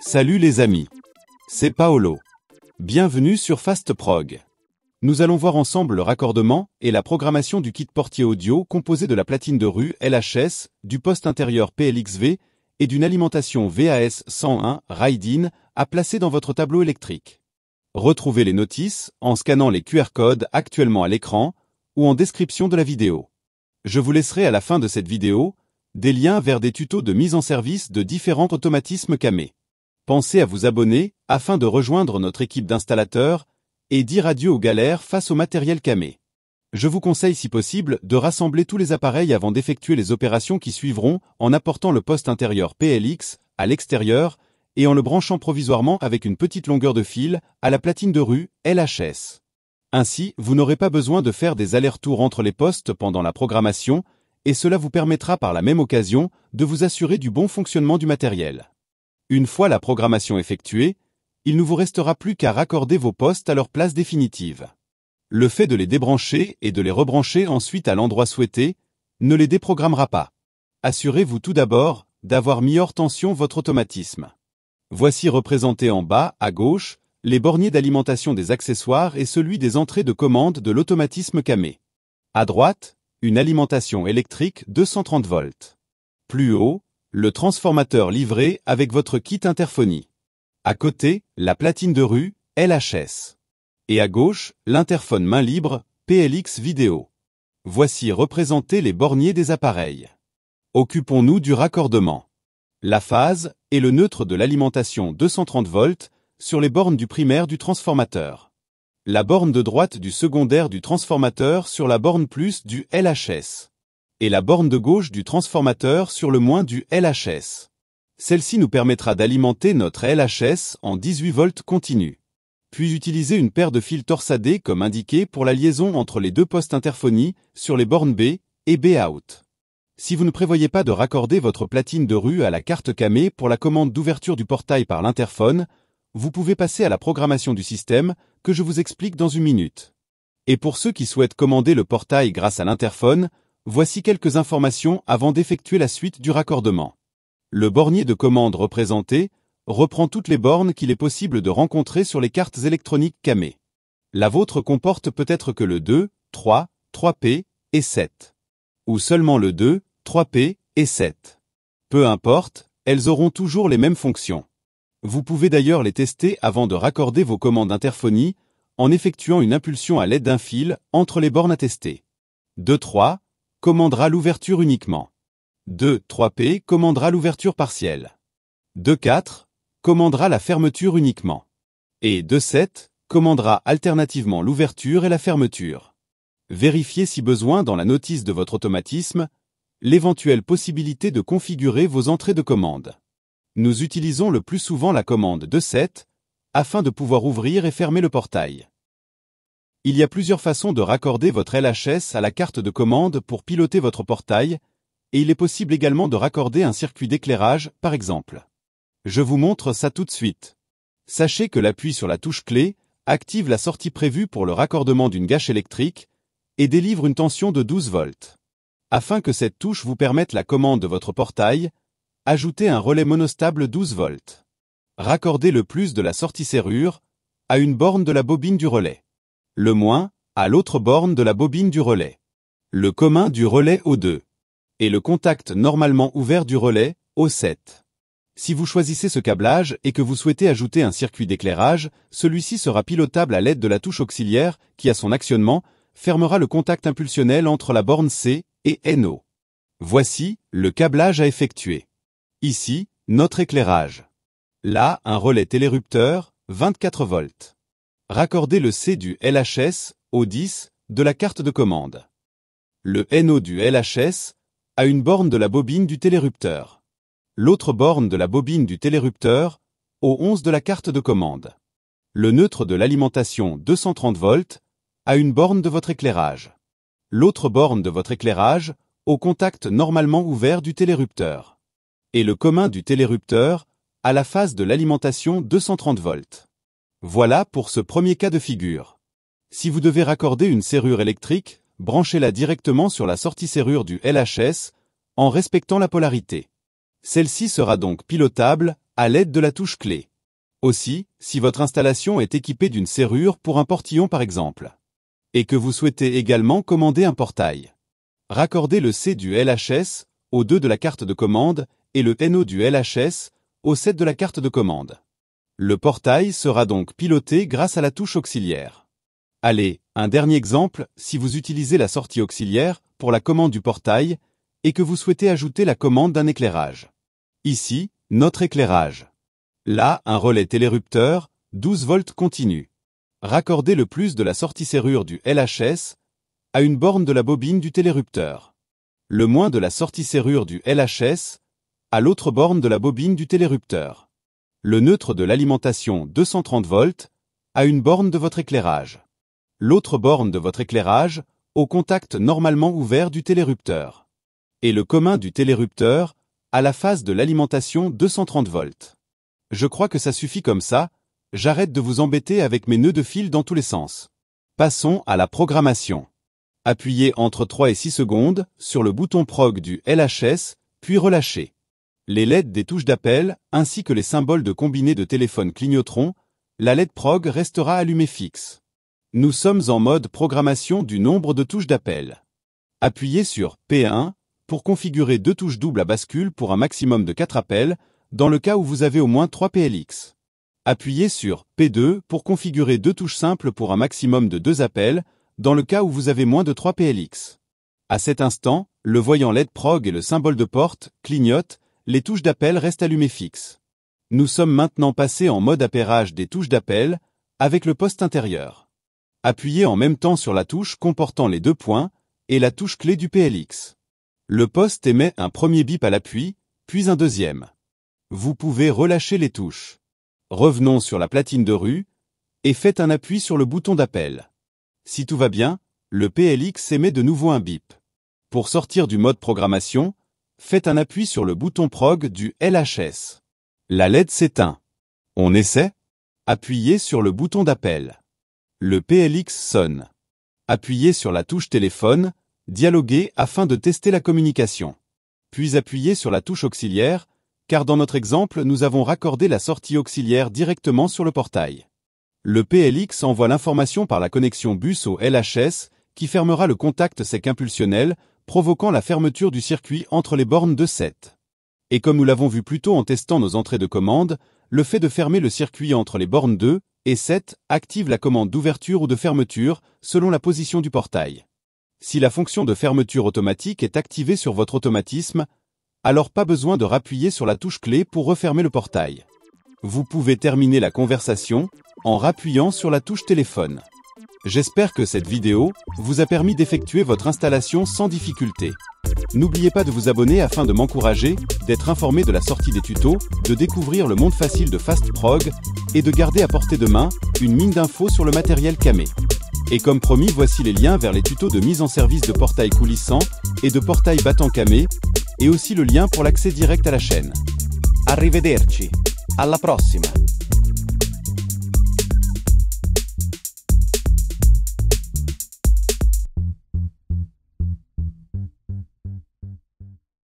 Salut les amis, c'est Paolo. Bienvenue sur FastProg. Nous allons voir ensemble le raccordement et la programmation du kit portier audio composé de la platine de rue LHS, du poste intérieur PLXV et d'une alimentation VAS 101 Ride-in à placer dans votre tableau électrique. Retrouvez les notices en scannant les QR codes actuellement à l'écran ou en description de la vidéo. Je vous laisserai à la fin de cette vidéo des liens vers des tutos de mise en service de différents automatismes camés. Pensez à vous abonner afin de rejoindre notre équipe d'installateurs et dire adieu aux galères face au matériel camé. Je vous conseille si possible de rassembler tous les appareils avant d'effectuer les opérations qui suivront en apportant le poste intérieur PLX à l'extérieur et en le branchant provisoirement avec une petite longueur de fil à la platine de rue LHS. Ainsi, vous n'aurez pas besoin de faire des allers-retours entre les postes pendant la programmation et cela vous permettra par la même occasion de vous assurer du bon fonctionnement du matériel. Une fois la programmation effectuée, il ne vous restera plus qu'à raccorder vos postes à leur place définitive. Le fait de les débrancher et de les rebrancher ensuite à l'endroit souhaité ne les déprogrammera pas. Assurez-vous tout d'abord d'avoir mis hors tension votre automatisme. Voici représentés en bas, à gauche, les borniers d'alimentation des accessoires et celui des entrées de commande de l'automatisme camé. À droite, une alimentation électrique 230 volts. Plus haut, le transformateur livré avec votre kit interphonie. À côté, la platine de rue, LHS. Et à gauche, l'interphone main libre, PLX vidéo. Voici représentés les borniers des appareils. Occupons-nous du raccordement. La phase est le neutre de l'alimentation 230 volts sur les bornes du primaire du transformateur. La borne de droite du secondaire du transformateur sur la borne plus du LHS. Et la borne de gauche du transformateur sur le moins du LHS. Celle-ci nous permettra d'alimenter notre LHS en 18 volts continu. Puis utiliser une paire de fils torsadés comme indiqué pour la liaison entre les deux postes interphonie sur les bornes B et B-out. Si vous ne prévoyez pas de raccorder votre platine de rue à la carte camé pour la commande d'ouverture du portail par l'interphone, vous pouvez passer à la programmation du système que je vous explique dans une minute. Et pour ceux qui souhaitent commander le portail grâce à l'interphone, voici quelques informations avant d'effectuer la suite du raccordement. Le bornier de commande représenté reprend toutes les bornes qu'il est possible de rencontrer sur les cartes électroniques camé. La vôtre comporte peut-être que le 2, 3, 3P et 7. Ou seulement le 2, 3P et 7. Peu importe, elles auront toujours les mêmes fonctions. Vous pouvez d'ailleurs les tester avant de raccorder vos commandes interphonie en effectuant une impulsion à l'aide d'un fil entre les bornes à tester. 2.3 commandera l'ouverture uniquement. 2.3P commandera l'ouverture partielle. 2.4 commandera la fermeture uniquement. Et 2.7 commandera alternativement l'ouverture et la fermeture. Vérifiez si besoin dans la notice de votre automatisme l'éventuelle possibilité de configurer vos entrées de commande. Nous utilisons le plus souvent la commande 2.7 afin de pouvoir ouvrir et fermer le portail. Il y a plusieurs façons de raccorder votre LHS à la carte de commande pour piloter votre portail, et il est possible également de raccorder un circuit d'éclairage, par exemple. Je vous montre ça tout de suite. Sachez que l'appui sur la touche clé active la sortie prévue pour le raccordement d'une gâche électrique et délivre une tension de 12 volts. Afin que cette touche vous permette la commande de votre portail, ajoutez un relais monostable 12 volts. Raccordez le plus de la sortie serrure à une borne de la bobine du relais. Le moins à l'autre borne de la bobine du relais. Le commun du relais au 2. Et le contact normalement ouvert du relais au 7. Si vous choisissez ce câblage et que vous souhaitez ajouter un circuit d'éclairage, celui-ci sera pilotable à l'aide de la touche auxiliaire qui, à son actionnement, fermera le contact impulsionnel entre la borne C et NO. Voici le câblage à effectuer. Ici, notre éclairage. Là, un relais télérupteur, 24 volts. Raccordez le C du LHS au 10 de la carte de commande. Le NO du LHS a une borne de la bobine du télérupteur. L'autre borne de la bobine du télérupteur au 11 de la carte de commande. Le neutre de l'alimentation 230 volts a une borne de votre éclairage. L'autre borne de votre éclairage au contact normalement ouvert du télérupteur. Et le commun du télérupteur à la phase de l'alimentation 230 volts. Voilà pour ce premier cas de figure. Si vous devez raccorder une serrure électrique, branchez-la directement sur la sortie serrure du LHS, en respectant la polarité. Celle-ci sera donc pilotable, à l'aide de la touche clé. Aussi, si votre installation est équipée d'une serrure pour un portillon par exemple, et que vous souhaitez également commander un portail, raccordez le C du LHS au 2 de la carte de commande et le NO du LHS au 7 de la carte de commande. Le portail sera donc piloté grâce à la touche auxiliaire. Allez, un dernier exemple, si vous utilisez la sortie auxiliaire pour la commande du portail et que vous souhaitez ajouter la commande d'un éclairage. Ici, notre éclairage. Là, un relais télérupteur, 12 volts continu. Raccordez le plus de la sortie serrure du LHS à une borne de la bobine du télérupteur. Le moins de la sortie serrure du LHS à l'autre borne de la bobine du télérupteur. Le neutre de l'alimentation 230 volts à une borne de votre éclairage. L'autre borne de votre éclairage au contact normalement ouvert du télérupteur. Et le commun du télérupteur à la phase de l'alimentation 230 volts. Je crois que ça suffit comme ça, j'arrête de vous embêter avec mes nœuds de fil dans tous les sens. Passons à la programmation. Appuyez entre 3 et 6 secondes sur le bouton prog du LHS, puis relâchez. Les LED des touches d'appel, ainsi que les symboles de combiné de téléphone clignoteront, la LED prog restera allumée fixe. Nous sommes en mode programmation du nombre de touches d'appel. Appuyez sur P1 pour configurer 2 touches doubles à bascule pour un maximum de 4 appels, dans le cas où vous avez au moins 3 PLX. Appuyez sur P2 pour configurer 2 touches simples pour un maximum de 2 appels, dans le cas où vous avez moins de 3 PLX. À cet instant, le voyant LED prog et le symbole de porte clignotent, les touches d'appel restent allumées fixes. Nous sommes maintenant passés en mode appairage des touches d'appel, avec le poste intérieur. Appuyez en même temps sur la touche comportant les 2 points, et la touche clé du PLX. Le poste émet un premier bip à l'appui, puis un deuxième. Vous pouvez relâcher les touches. Revenons sur la platine de rue, et faites un appui sur le bouton d'appel. Si tout va bien, le PLX émet de nouveau un bip. Pour sortir du mode programmation, faites un appui sur le bouton prog du LHS. La LED s'éteint. On essaie? Appuyez sur le bouton d'appel. Le PLX sonne. Appuyez sur la touche téléphone, dialoguez afin de tester la communication. Puis appuyez sur la touche auxiliaire, car dans notre exemple, nous avons raccordé la sortie auxiliaire directement sur le portail. Le PLX envoie l'information par la connexion bus au LHS, qui fermera le contact sec impulsionnel, provoquant la fermeture du circuit entre les bornes de 7. Et comme nous l'avons vu plus tôt en testant nos entrées de commande, le fait de fermer le circuit entre les bornes 2 et 7 active la commande d'ouverture ou de fermeture, selon la position du portail. Si la fonction de fermeture automatique est activée sur votre automatisme, alors pas besoin de rappuyer sur la touche clé pour refermer le portail. Vous pouvez terminer la conversation en rappuyant sur la touche téléphone. J'espère que cette vidéo vous a permis d'effectuer votre installation sans difficulté. N'oubliez pas de vous abonner afin de m'encourager, d'être informé de la sortie des tutos, de découvrir le monde facile de FastProg et de garder à portée de main une mine d'infos sur le matériel camé. Et comme promis, voici les liens vers les tutos de mise en service de portail coulissant et de portail battant camé, et aussi le lien pour l'accès direct à la chaîne. Arrivederci, alla prossima!